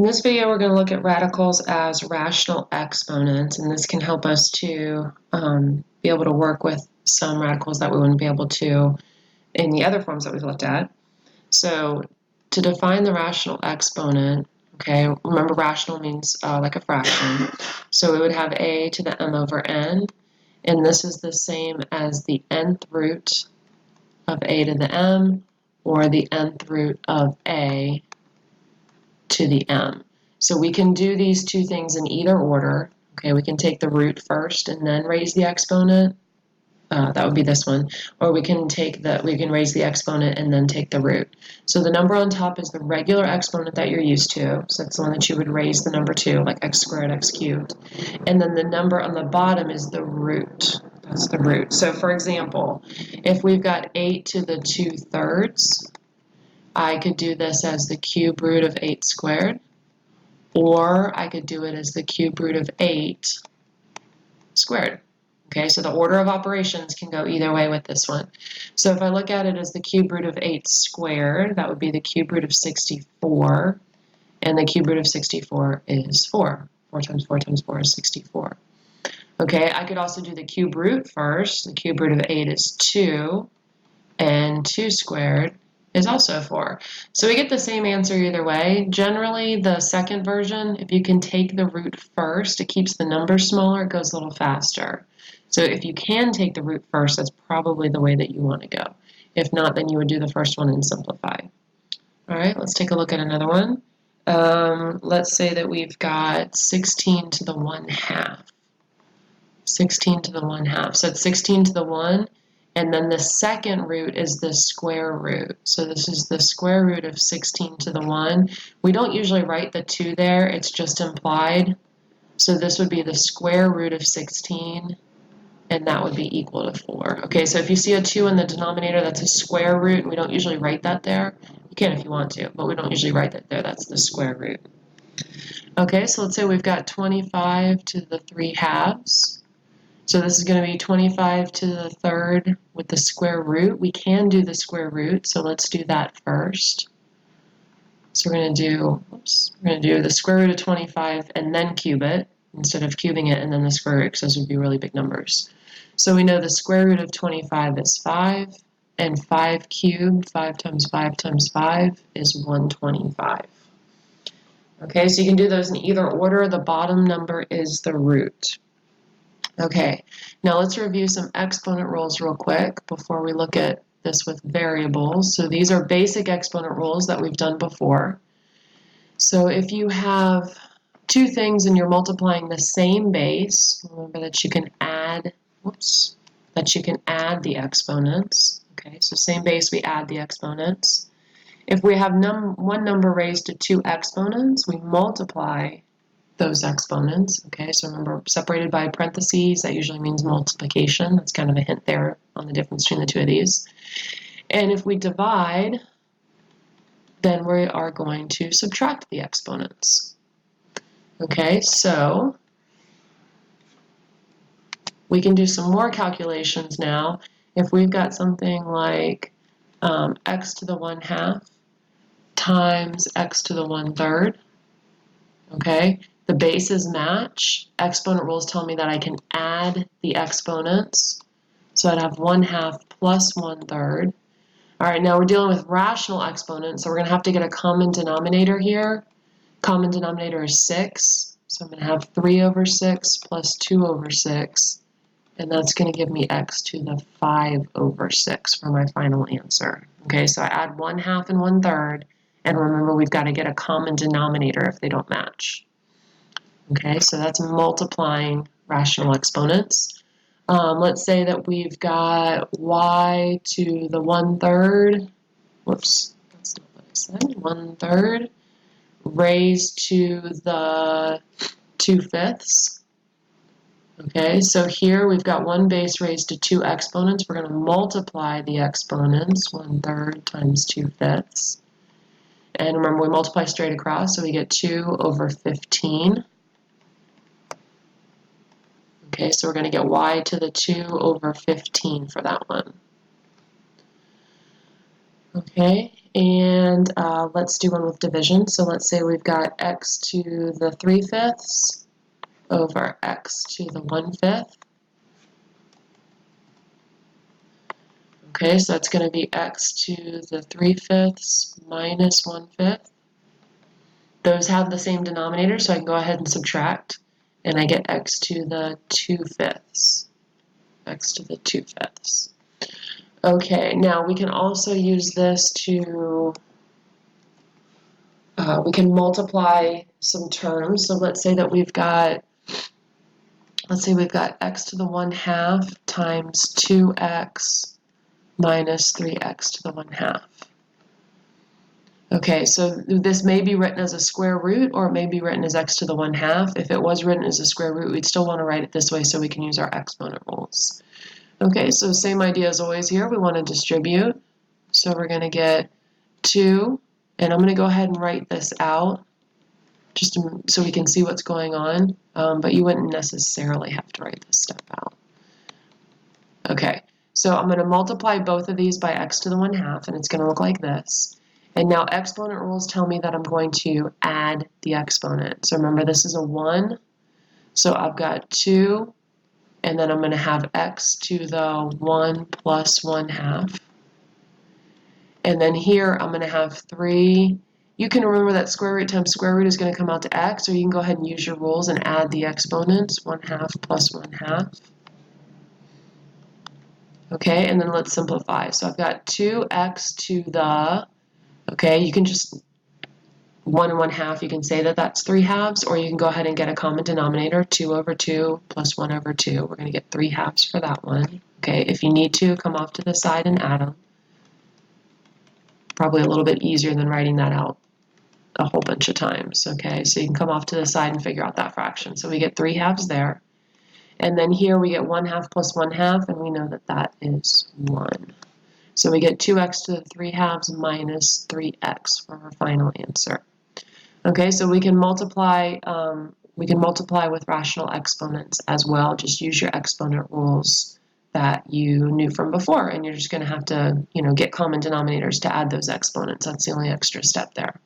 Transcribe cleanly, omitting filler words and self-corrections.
this video, we're going to look at radicals as rational exponents, and this can help us to be able to work with some radicals that we wouldn't be able to in the other forms that we've looked at. So to define the rational exponent, okay, remember rational means like a fraction. So we would have a to the m over n, and this is the same as the nth root of a to the m, or the nth root of a to the m. So we can do these two things in either order. Okay, we can take the root first and then raise the exponent. That would be this one. Or we can raise the exponent and then take the root. So the number on top is the regular exponent that you're used to. So that's the one that you would raise the number to, like x squared, x cubed. And then the number on the bottom is the root. That's the root. So for example, if we've got 8 to the 2/3, I could do this as the cube root of 8 squared, or I could do it as the cube root of 8 squared. Okay, so the order of operations can go either way with this one. So if I look at it as the cube root of 8 squared, that would be the cube root of 64, and the cube root of 64 is 4. 4 times 4 times 4 is 64. Okay, I could also do the cube root first. The cube root of 8 is 2, and 2 squared is also 4. So we get the same answer either way. Generally, the second version, if you can take the root first, it keeps the number smaller, it goes a little faster. So if you can take the root first, that's probably the way that you want to go. If not, then you would do the first one and simplify. All right, let's take a look at another one. Let's say that we've got 16 to the 1/2. 16 to the 1/2. So it's 16 to the 1. And then the second root is the square root. So this is the square root of 16 to the 1. We don't usually write the 2 there, it's just implied. So this would be the square root of 16, and that would be equal to 4. Okay, so if you see a 2 in the denominator, that's a square root, and we don't usually write that there. You can if you want to, but we don't usually write that there. That's the square root. Okay, so let's say we've got 25 to the 3/2. So this is going to be 25 to the 3rd with the square root. We can do the square root, so let's do that first. So we're going to do the square root of 25 and then cube it, instead of cubing it and then the square root, because those would be really big numbers. So we know the square root of 25 is 5, and 5 cubed, 5 times 5 times 5 is 125. Okay, so you can do those in either order. The bottom number is the root. Okay, now let's review some exponent rules real quick before we look at this with variables. So these are basic exponent rules that we've done before. So if you have two things and you're multiplying the same base, remember that you can add, the exponents. Okay, so same base, we add the exponents. If we have one number raised to 2 exponents, we multiply those exponents. Okay, so remember, separated by parentheses, that usually means multiplication. That's kind of a hint there on the difference between the two of these. And if we divide, then we are going to subtract the exponents. Okay, so we can do some more calculations now. If we've got something like x to the 1/2 times x to the 1/3, okay, the bases match. Exponent rules tell me that I can add the exponents. So I'd have 1/2 plus 1/3. All right, now we're dealing with rational exponents, so we're going to have to get a common denominator here. Common denominator is 6, so I'm going to have 3 over 6 plus 2 over 6, and that's going to give me x to the 5 over 6 for my final answer. Okay, so I add 1/2 and 1/3, and remember we've got to get a common denominator if they don't match. Okay, so that's multiplying rational exponents. Let's say that we've got y to the 1/3, that's not what I said, 1/3 raised to the 2/5. Okay, so here we've got one base raised to 2 exponents. We're going to multiply the exponents, 1/3 times 2/5. And remember, we multiply straight across, so we get 2 over 15. Okay, so we're going to get y to the 2 over 15 for that one. Okay, and let's do one with division. So let's say we've got x to the 3/5 over x to the 1/5. Okay, so that's going to be x to the 3/5 minus 1/5. Those have the same denominator, so I can go ahead and subtract, and I get x to the 2/5. X to the 2/5. Okay, now we can also use this to, we can multiply some terms. So let's say we've got x to the 1/2 times 2x minus 3x to the 1/2. Okay, so this may be written as a square root, or it may be written as x to the 1/2. If it was written as a square root, we'd still want to write it this way so we can use our exponent rules. Okay, so same idea as always here. We want to distribute. So we're going to get 2, and I'm going to go ahead and write this out just so we can see what's going on, but you wouldn't necessarily have to write this step out. Okay, so I'm going to multiply both of these by x to the 1/2, and it's going to look like this. And now exponent rules tell me that I'm going to add the exponent. So remember, this is a 1, so I've got 2, and then I'm going to have x to the 1 plus 1/2. And then here I'm going to have 3. You can remember that square root times square root is going to come out to x, or you can go ahead and use your rules and add the exponents, 1/2 plus 1/2. Okay, and then let's simplify. So I've got 2x to the, okay, you can just 1 and 1/2, you can say that that's 3/2, or you can go ahead and get a common denominator, 2 over 2 plus 1 over 2. We're going to get 3/2 for that one. Okay, if you need to, come off to the side and add them. Probably a little bit easier than writing that out a whole bunch of times. Okay, so you can come off to the side and figure out that fraction. So we get 3/2 there. And then here we get 1/2 plus 1/2, and we know that that is 1. So we get 2x to the 3/2 minus 3x for our final answer. Okay, so we can multiply with rational exponents as well. Just use your exponent rules that you knew from before, and you're just going to have to, get common denominators to add those exponents. That's the only extra step there.